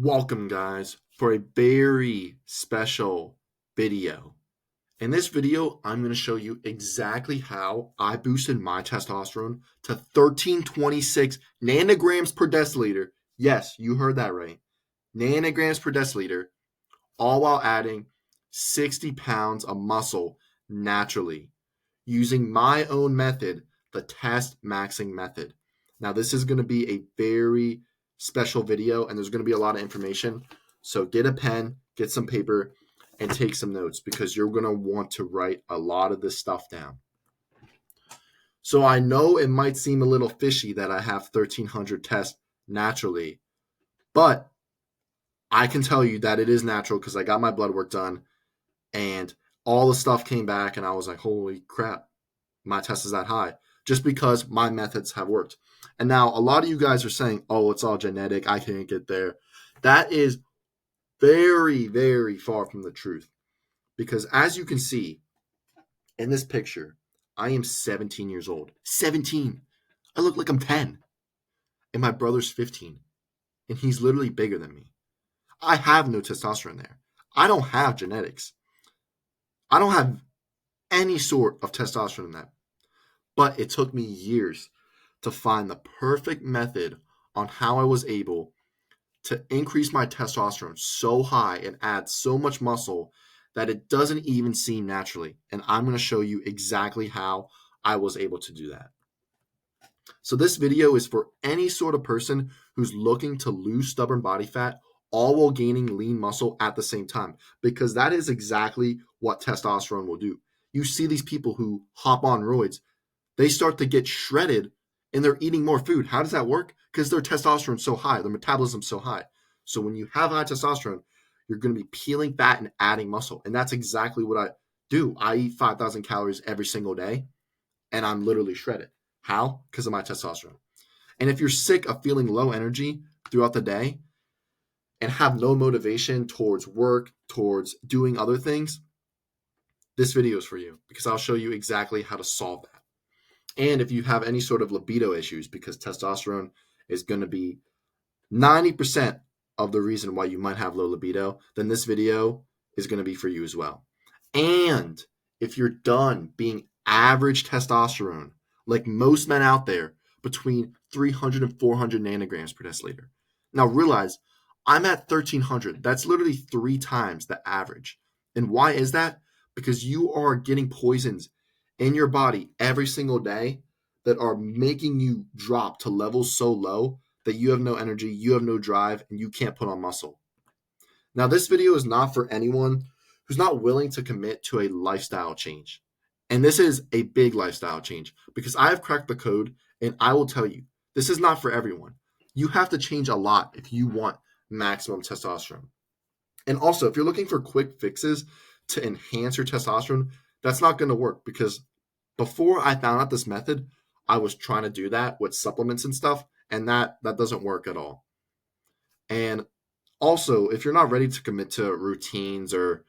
Welcome, guys, for a very special video. In this video, I'm going to show you exactly how I boosted my testosterone to 1326 nanograms per deciliter. Yes, you heard that right. Nanograms per deciliter, all while adding 60 pounds of muscle naturally using my own method, the testmaxxing method. Now, this is going to be a very special video, and there's going to be a lot of information. So get a pen, get some paper, and take some notes because you're going to want to write a lot of this stuff down. So I know it might seem a little fishy that I have 1,300 tests naturally, but I can tell you that it is natural because I got my blood work done, and all the stuff came back, and I was like, holy crap, my test is that high, just because my methods have worked. And now a lot of you guys are saying, oh, it's all genetic, I can't get there. That is very, very far from the truth. Because as you can see in this picture, I am 17 years old. 17. I look like I'm 10. And my brother's 15. And he's literally bigger than me. I have no testosterone there. I don't have genetics. I don't have any sort of testosterone in that. But it took me years to find the perfect method on how I was able to increase my testosterone so high and add so much muscle that it doesn't even seem naturally. And I'm going to show you exactly how I was able to do that. So this video is for any sort of person who's looking to lose stubborn body fat, all while gaining lean muscle at the same time, because that is exactly what testosterone will do. You see these people who hop on roids, they start to get shredded and they're eating more food. How does that work? Because their testosterone's so high, their metabolism's so high. So when you have high testosterone, you're going to be peeling fat and adding muscle. And that's exactly what I do. I eat 5,000 calories every single day, and I'm literally shredded. How? Because of my testosterone. And if you're sick of feeling low energy throughout the day and have no motivation towards work, towards doing other things, this video is for you because I'll show you exactly how to solve that. And if you have any sort of libido issues, because testosterone is going to be 90% of the reason why you might have low libido, then this video is going to be for you as well. And if you're done being average testosterone, like most men out there, between 300 and 400 nanograms per deciliter. Now realize I'm at 1,300. That's literally 3 times the average. And why is that? Because you are getting poisons in your body every single day that are making you drop to levels so low that you have no energy, you have no drive, and you can't put on muscle. Now, this video is not for anyone who's not willing to commit to a lifestyle change. And this is a big lifestyle change because I have cracked the code, and I will tell you, this is not for everyone. You have to change a lot if you want maximum testosterone. And also, if you're looking for quick fixes to enhance your testosterone, that's not going to work because before I found out this method, I was trying to do that with supplements and stuff, and that doesn't work at all. And also, if you're not ready to commit to routines or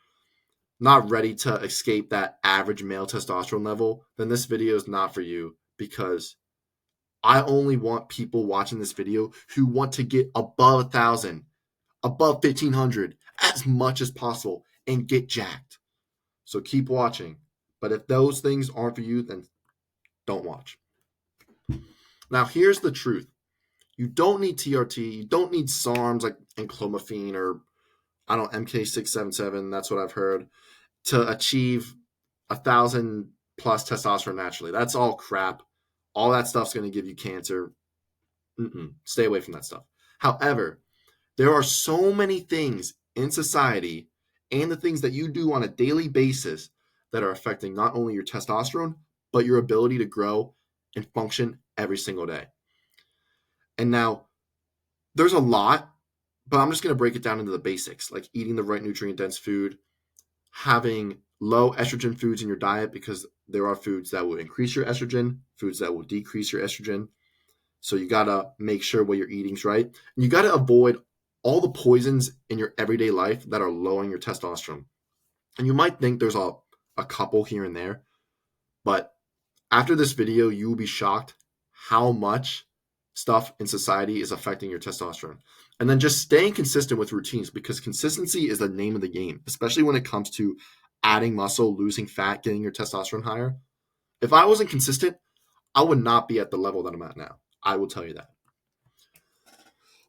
not ready to escape that average male testosterone level, then this video is not for you because I only want people watching this video who want to get above 1,000, above 1,500, as much as possible and get jacked. So keep watching. But if those things aren't for you, then don't watch. Now, here's the truth. You don't need TRT. You don't need SARMs like enclomiphene or, I don't know, MK677. That's what I've heard to achieve 1,000 plus testosterone naturally. That's all crap. All that stuff's going to give you cancer. Stay away from that stuff. However, there are so many things in society and the things that you do on a daily basis that are affecting not only your testosterone, but your ability to grow and function every single day. And now, there's a lot, but I'm just going to break it down into the basics, like eating the right nutrient-dense food, having low estrogen foods in your diet because there are foods that will increase your estrogen, foods that will decrease your estrogen. So you got to make sure what you're eating is right. And you got to avoid all the poisons in your everyday life that are lowering your testosterone. And you might think there's a couple here and there, but after this video, you will be shocked how much stuff in society is affecting your testosterone. And then just staying consistent with routines, because consistency is the name of the game, especially when it comes to adding muscle, losing fat, getting your testosterone higher. If I wasn't consistent, I would not be at the level that I'm at now. I will tell you that.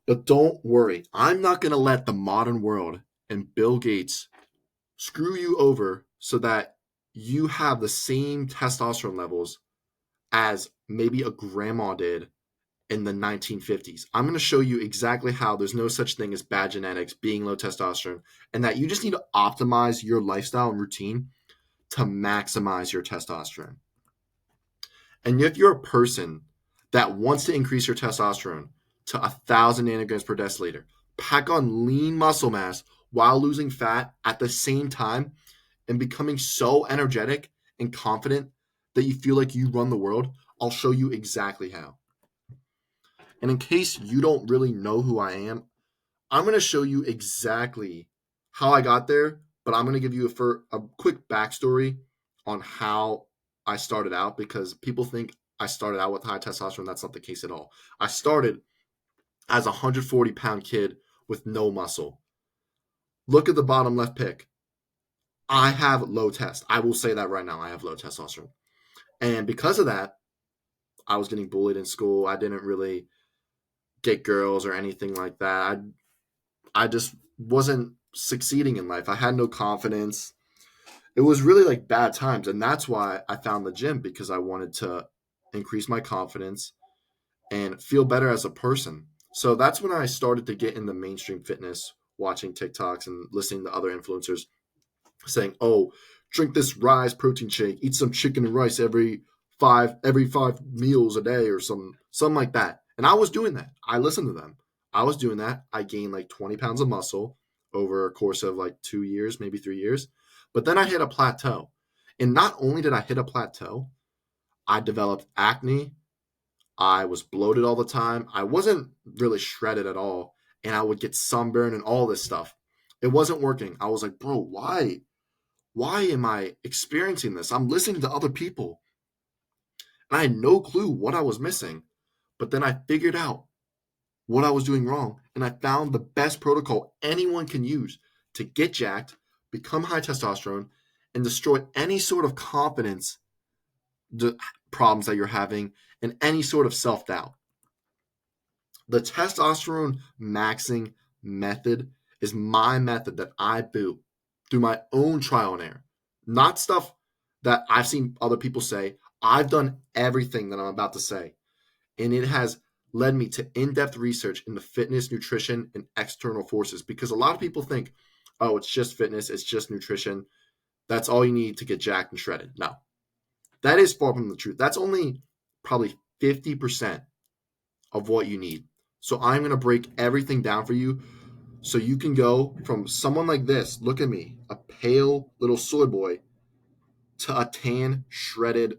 But don't worry, I'm not going to let the modern world and Bill Gates screw you over so that you have the same testosterone levels as maybe a grandma did in the 1950s. I'm going to show you exactly how there's no such thing as bad genetics, being low testosterone, and that you just need to optimize your lifestyle and routine to maximize your testosterone. And if you're a person that wants to increase your testosterone to 1,000 nanograms per deciliter, pack on lean muscle mass while losing fat at the same time and becoming so energetic and confident that you feel like you run the world, I'll show you exactly how. And in case you don't really know who I am, I'm going to show you exactly how I got there, but I'm going to give you a quick backstory on how I started out, because people think I started out with high testosterone. That's not the case at all. I started as a 140-pound kid with no muscle. Look at the bottom left pic. I have low test. I will say that right now. I have low testosterone. And because of that, I was getting bullied in school. I didn't really get girls or anything like that. I just wasn't succeeding in life. I had no confidence. It was really like bad times. And that's why I found the gym, because I wanted to increase my confidence and feel better as a person. So that's when I started to get into mainstream fitness, watching TikToks and listening to other influencers saying, "Oh, drink this Rise protein shake, eat some chicken and rice every five meals a day," or something like that. And I was doing that. I listened to them. I was doing that. I gained like 20 pounds of muscle over a course of like 2 years, maybe 3 years. But then I hit a plateau. And not only did I hit a plateau, I developed acne. I was bloated all the time. I wasn't really shredded at all. And I would get sunburn and all this stuff. It wasn't working. I was like, bro, why? Why am I experiencing this? I'm listening to other people. And I had no clue what I was missing. But then I figured out what I was doing wrong. And I found the best protocol anyone can use to get jacked, become high testosterone, and destroy any sort of confidence problems that you're having and any sort of self-doubt. The testosterone maxing method is my method that I built through my own trial and error, not stuff that I've seen other people say. I've done everything that I'm about to say, and it has led me to in-depth research into fitness, nutrition, and external forces, because a lot of people think, oh, it's just fitness, it's just nutrition. That's all you need to get jacked and shredded. No, that is far from the truth. That's only probably 50% of what you need. So I'm going to break everything down for you so you can go from someone like this, look at me, a pale little soy boy, to a tan, shredded,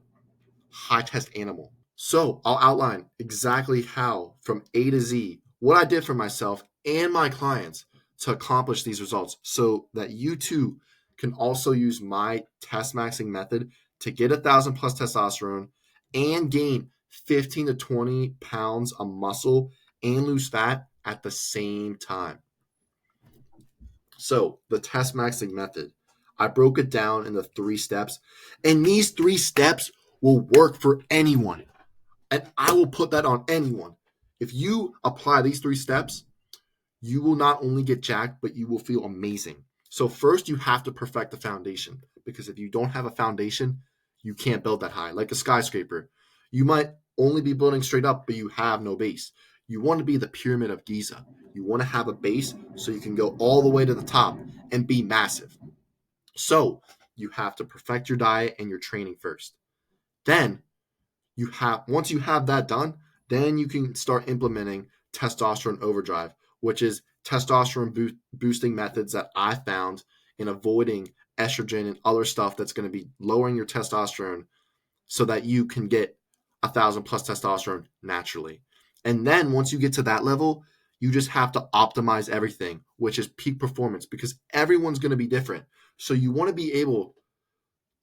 high test animal. So I'll outline exactly how, from A to Z, what I did for myself and my clients to accomplish these results, so that you too can also use my test maxing method to get 1,000 plus testosterone and gain 15 to 20 pounds of muscle and lose fat at the same time. So the test maxing method, I broke it down into 3 steps, and these 3 steps will work for anyone. And I will put that on anyone. If you apply these 3 steps, you will not only get jacked, but you will feel amazing. So first, you have to perfect the foundation, because if you don't have a foundation, you can't build that high. Like a skyscraper, you might only be building straight up, but you have no base. You want to be the pyramid of Giza. You want to have a base so you can go all the way to the top and be massive. So you have to perfect your diet and your training first. Then once you have that done, then you can start implementing testosterone overdrive, which is testosterone boosting methods that I found in avoiding estrogen and other stuff that's going to be lowering your testosterone so that you can get 1,000 plus testosterone naturally. And then once you get to that level, you just have to optimize everything, which is peak performance, because everyone's going to be different. So you want to be able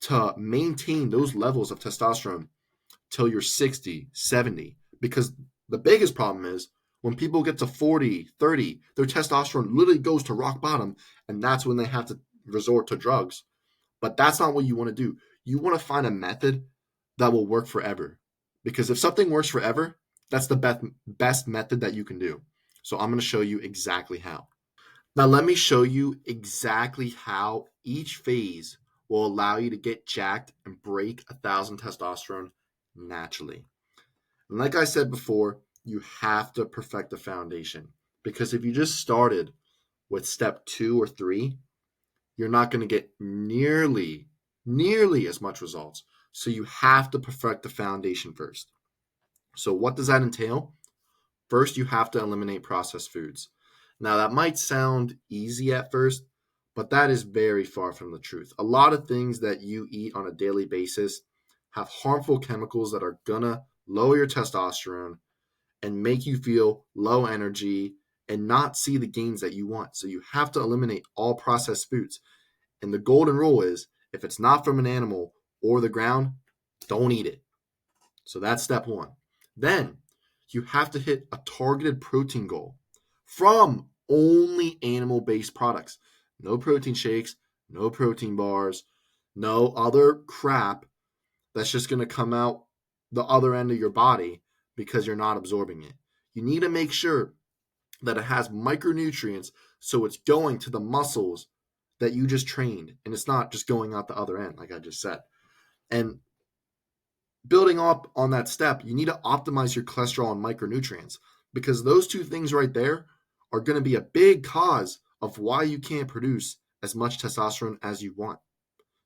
to maintain those levels of testosterone till you're 60, 70, because the biggest problem is When people get to 40, 30, their testosterone literally goes to rock bottom, and that's when they have to resort to drugs. But that's not what you want to do. You want to find a method that will work forever. Because if something works forever, that's the best method that you can do. So I'm going to show you exactly how. Now, let me show you exactly how each phase will allow you to get jacked and break 1,000 testosterone naturally. And like I said before, you have to perfect the foundation. Because if you just started with step 2 or 3, you're not going to get nearly as much results. So you have to perfect the foundation first. So what does that entail? First, you have to eliminate processed foods. Now, that might sound easy at first, but that is very far from the truth. A lot of things that you eat on a daily basis have harmful chemicals that are going to lower your testosterone and make you feel low energy and not see the gains that you want. So you have to eliminate all processed foods. And the golden rule is if it's not from an animal or the ground, don't eat it. So that's step 1. Then you have to hit a targeted protein goal from only animal-based products. No protein shakes, no protein bars, no other crap that's just going to come out the other end of your body because you're not absorbing it. You need to make sure that it has micronutrients so it's going to the muscles that you just trained and it's not just going out the other end like I just said. And building up on that step, you need to optimize your cholesterol and micronutrients because those two things right there are going to be a big cause of why you can't produce as much testosterone as you want.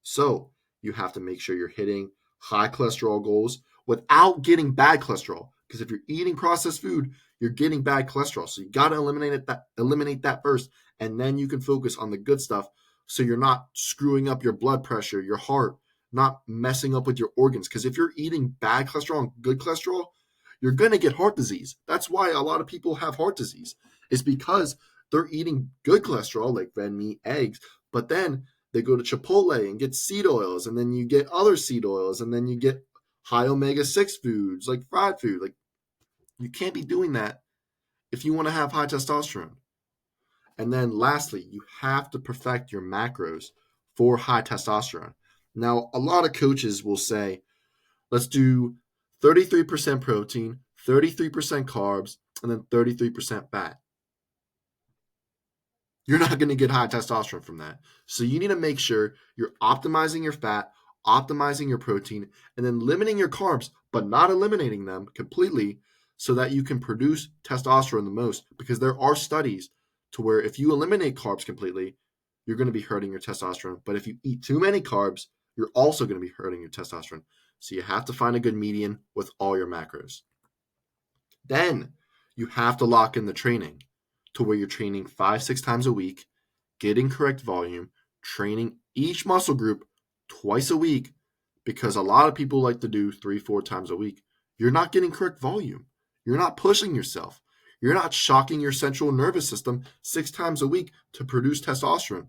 So you have to make sure you're hitting high cholesterol goals without getting bad cholesterol. Because if you're eating processed food, you're getting bad cholesterol. So you got to eliminate that first, and then you can focus on the good stuff. So you're not screwing up your blood pressure, your heart, not messing up with your organs. Because if you're eating bad cholesterol and good cholesterol, you're going to get heart disease. That's why a lot of people have heart disease. It's because they're eating good cholesterol like red meat, eggs, but then they go to Chipotle and get seed oils, and then you get other seed oils, and then you get high omega-6 foods like fried food. Like, you can't be doing that if you want to have high testosterone. And then lastly, you have to perfect your macros for high testosterone. Now, a lot of coaches will say, let's do 33% protein, 33% carbs, and then 33% fat. You're not going to get high testosterone from that. So you need to make sure you're optimizing your fat, optimizing your protein, and then limiting your carbs, but not eliminating them completely so that you can produce testosterone the most. Because there are studies to where if you eliminate carbs completely, you're going to be hurting your testosterone. But if you eat too many carbs, you're also going to be hurting your testosterone. So you have to find a good median with all your macros. Then you have to lock in the training to where you're training 5-6 times a week, getting correct volume, training each muscle group twice a week, because a lot of people like to do 3-4 times a week. You're not getting correct volume. You're not pushing yourself. You're not shocking your central nervous system 6 times a week to produce testosterone.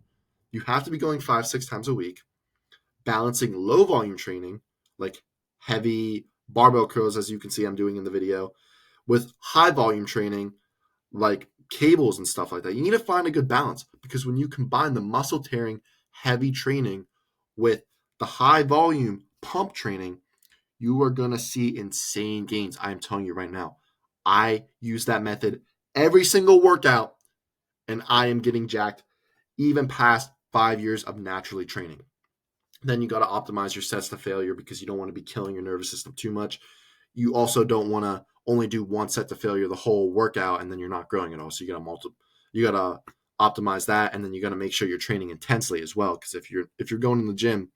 You have to be going 5-6 times a week, balancing low volume training, like heavy barbell curls, as you can see I'm doing in the video, with high volume training, like cables and stuff like that. You need to find a good balance because when you combine the muscle tearing heavy training with the high volume pump training, you are going to see insane gains. I'm telling you right now. I use that method every single workout and I am getting jacked even past 5 years of naturally training. Then you got to optimize your sets to failure because you don't want to be killing your nervous system too much. You also don't want to only do one set to failure the whole workout and then you're not growing at all. So you got to optimize that, and then you got to make sure you're training intensely as well, because if you're going in the gym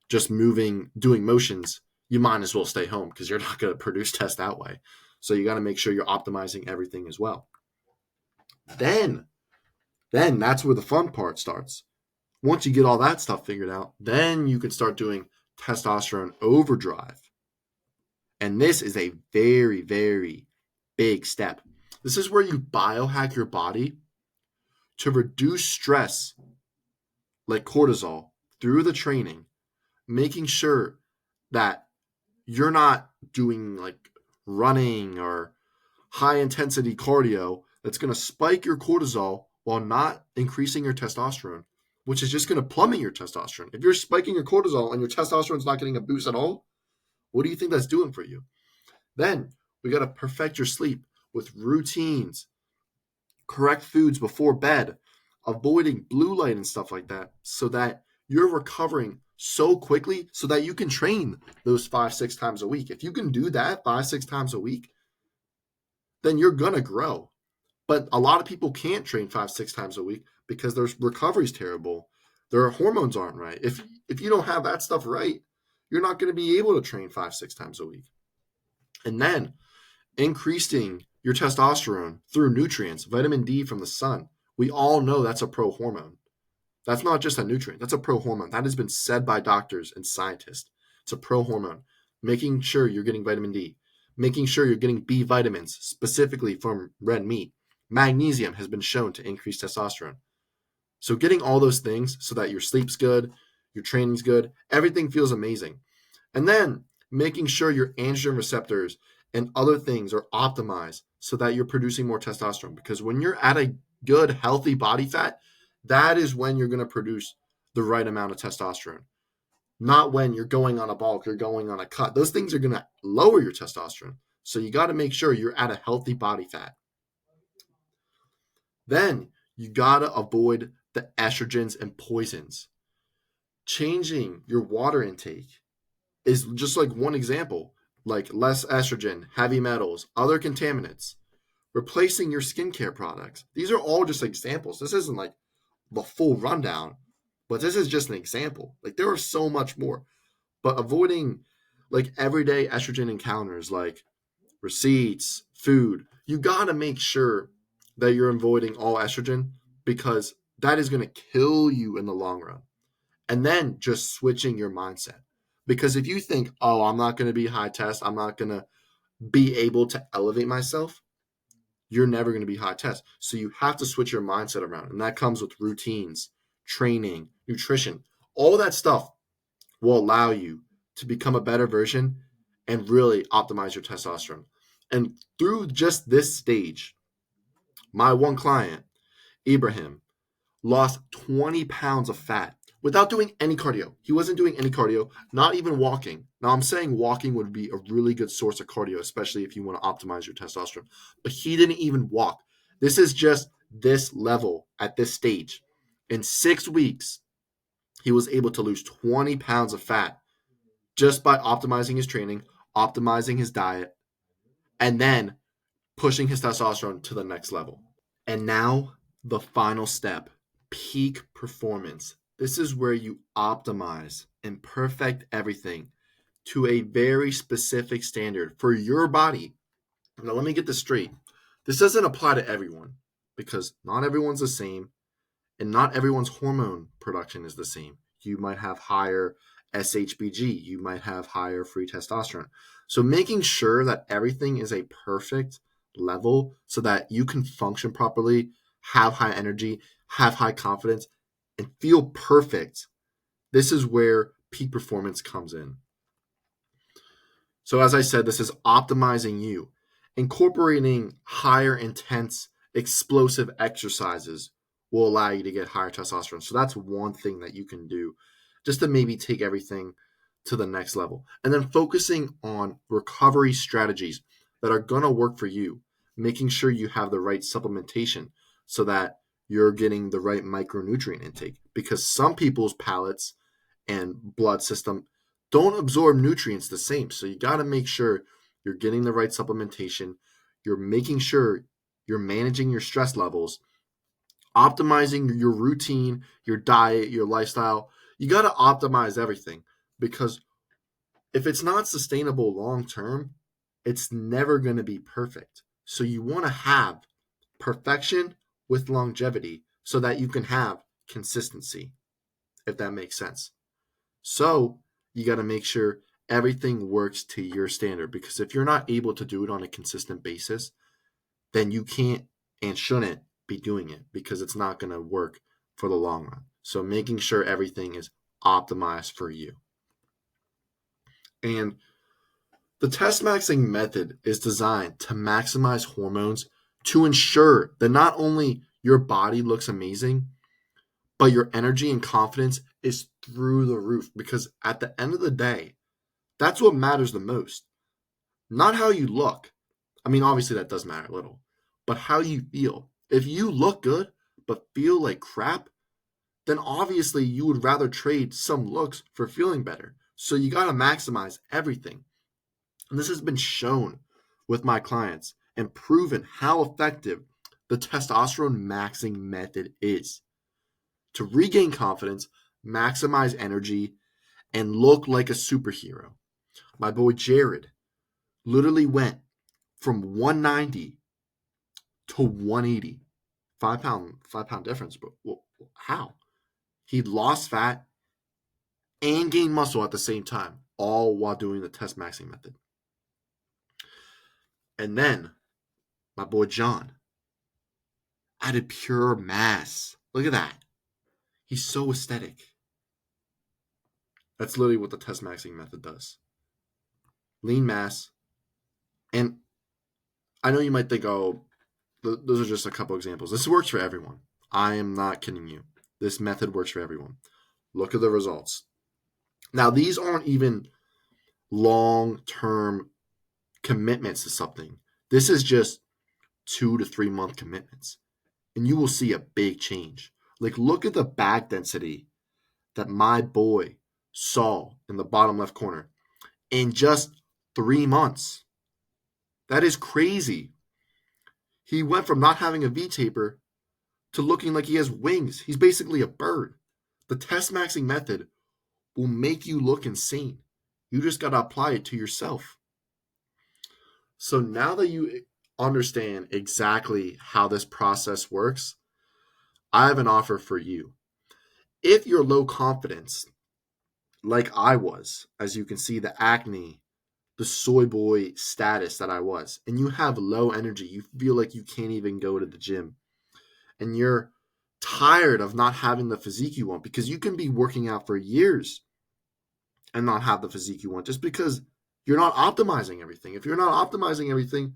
just doing motions, you might as well stay home because you're not going to produce test that way. So you got to make sure you're optimizing everything as well. Then that's where the fun part starts. Once you get all that stuff figured out, then you can start doing testosterone overdrive. And this is a very, very big step. This is where you biohack your body to reduce stress like cortisol through the training, making sure that you're not doing like running or high intensity cardio that's going to spike your cortisol while not increasing your testosterone, which is just going to plummet your testosterone. If you're spiking your cortisol and your testosterone's not getting a boost at all, what do you think that's doing for you? Then we got to perfect your sleep with routines, correct foods before bed, avoiding blue light and stuff like that, so that you're recovering so quickly so that you can train those 5-6 times a week. If you can do that 5-6 times a week, then you're going to grow. But a lot of people can't train 5-6 times a week because their recovery is terrible. Their hormones aren't right. If you don't have that stuff right, you're not going to be able to train 5-6 times a week. And then increasing your testosterone through nutrients, vitamin D from the sun. We all know that's a pro-hormone. That's not just a nutrient. That's a pro-hormone. That has been said by doctors and scientists. It's a pro-hormone. Making sure you're getting vitamin D. Making sure you're getting B vitamins, specifically from red meat. Magnesium has been shown to increase testosterone. So getting all those things so that your sleep's good, your training's good, everything feels amazing. And then making sure your androgen receptors and other things are optimized so that you're producing more testosterone. Because when you're at a good, healthy body fat, that is when you're going to produce the right amount of testosterone. Not when you're going on a bulk, you're going on a cut. Those things are going to lower your testosterone. So you got to make sure you're at a healthy body fat. Then you got to avoid the estrogens and poisons. Changing your water intake is just like one example, like less estrogen, heavy metals, other contaminants, replacing your skincare products. These are all just examples. This isn't like the full rundown, but this is just an example. Like there are so much more, but avoiding like everyday estrogen encounters like receipts, food, you got to make sure that you're avoiding all estrogen because that is going to kill you in the long run. And then just switching your mindset. Because if you think, oh, I'm not going to be high test, I'm not going to be able to elevate myself, you're never going to be high test. So you have to switch your mindset around. And that comes with routines, training, nutrition. All that stuff will allow you to become a better version and really optimize your testosterone. And through just this stage, my one client, Ibrahim, lost 20 pounds of fat without doing any cardio. He wasn't doing any cardio, not even walking. Now, I'm saying walking would be a really good source of cardio, especially if you want to optimize your testosterone. But he didn't even walk. This is just this level at this stage. In 6 weeks, he was able to lose 20 pounds of fat just by optimizing his training, optimizing his diet, and then pushing his testosterone to the next level. And now, the final step, peak performance. This is where you optimize and perfect everything to a very specific standard for your body. Now, let me get this straight. This doesn't apply to everyone because not everyone's the same and not everyone's hormone production is the same. You might have higher SHBG, you might have higher free testosterone. So making sure that everything is a perfect level so that you can function properly, have high energy, have high confidence, and feel perfect. This is where peak performance comes in. So as I said, this is optimizing you, incorporating higher intense, explosive exercises will allow you to get higher testosterone. So that's one thing that you can do just to maybe take everything to the next level. And then focusing on recovery strategies that are going to work for you, making sure you have the right supplementation so that you're getting the right micronutrient intake. Because some people's palates and blood system don't absorb nutrients the same. So you got to make sure you're getting the right supplementation. You're making sure you're managing your stress levels, optimizing your routine, your diet, your lifestyle. You got to optimize everything because if it's not sustainable long term, it's never going to be perfect. So you want to have perfection with longevity so that you can have consistency, if that makes sense. So you got to make sure everything works to your standard because if you're not able to do it on a consistent basis, then you can't and shouldn't be doing it because it's not going to work for the long run. So making sure everything is optimized for you. And The testmaxxing method is designed to maximize hormones to ensure that not only your body looks amazing, but your energy and confidence is through the roof. Because at the end of the day, that's what matters the most. Not how you look. I mean, obviously that does matter a little, but how you feel. If you look good but feel like crap, then obviously you would rather trade some looks for feeling better. So you got to maximize everything. And this has been shown with my clients and proven how effective the testosterone maxing method is to regain confidence, maximize energy, and look like a superhero. My boy Jared literally went from 190 to 180. 5 pound difference, but how? He lost fat and gained muscle at the same time, all while doing the test maxing method. And then my boy John added pure mass. Look at that. He's so aesthetic. That's literally what the test maxing method does. Lean mass. And I know you might think, oh, those are just a couple examples. This works for everyone. I am not kidding you. This method works for everyone. Look at the results. Now, these aren't even long-term commitments to something. This is just 2 to 3 month commitments. And you will see a big change. Like, look at the back density that my boy saw in the bottom left corner in just 3 months. That is crazy. He went from not having a V-taper to looking like he has wings. He's basically a bird. The test maxing method will make you look insane. You just got to apply it to yourself. So now that you understand exactly how this process works, I have an offer for you. If you're low confidence, like I was, as you can see, the acne, the soy boy status that I was, and you have low energy, you feel like you can't even go to the gym, and you're tired of not having the physique you want, because you can be working out for years and not have the physique you want just because you're not optimizing everything. If you're not optimizing everything,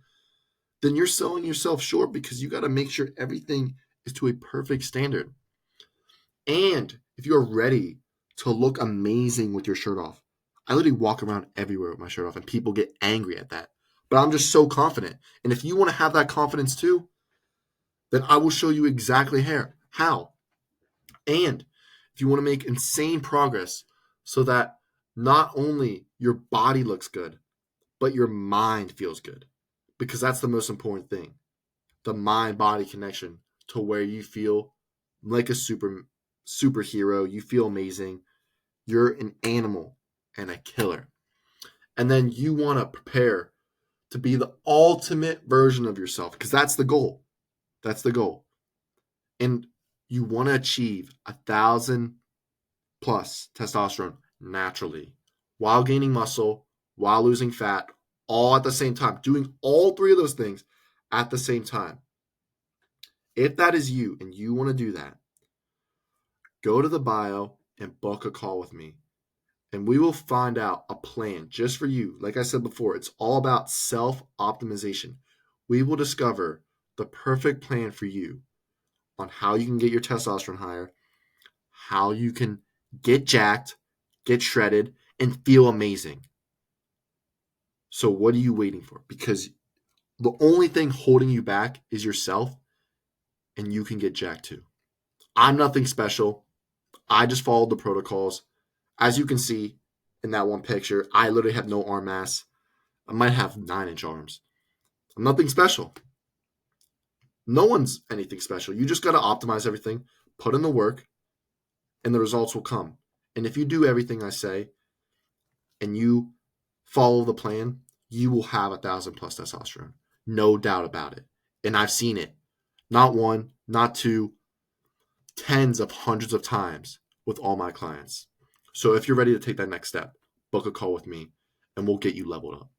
then you're selling yourself short, because you got to make sure everything is to a perfect standard. And if you're ready to look amazing with your shirt off, I literally walk around everywhere with my shirt off and people get angry at that. But I'm just so confident. And if you want to have that confidence too, then I will show you exactly how. And if you want to make insane progress so that not only your body looks good, but your mind feels good, because that's the most important thing. The mind-body connection to where you feel like a superhero, you feel amazing, you're an animal and a killer. And then you want to prepare to be the ultimate version of yourself, because that's the goal. That's the goal. And you want to achieve 1,000 plus testosterone naturally while gaining muscle, while losing fat, all at the same time, doing all three of those things at the same time. If that is you and you want to do that, go to the bio and book a call with me. And we will find out a plan just for you. Like I said before, it's all about self-optimization. We will discover the perfect plan for you on how you can get your testosterone higher, how you can get jacked, get shredded, and feel amazing. So what are you waiting for? Because the only thing holding you back is yourself, and you can get jacked too. I'm nothing special. I just followed the protocols. As you can see in that one picture, I literally have no arm mass. I might have 9-inch arms. I'm nothing special. No one's anything special. You just got to optimize everything, put in the work, and the results will come. And if you do everything I say and you follow the plan, you will have 1,000 plus testosterone. No doubt about it. And I've seen it. Not one, not two, tens of hundreds of times with all my clients. So if you're ready to take that next step, book a call with me and we'll get you leveled up.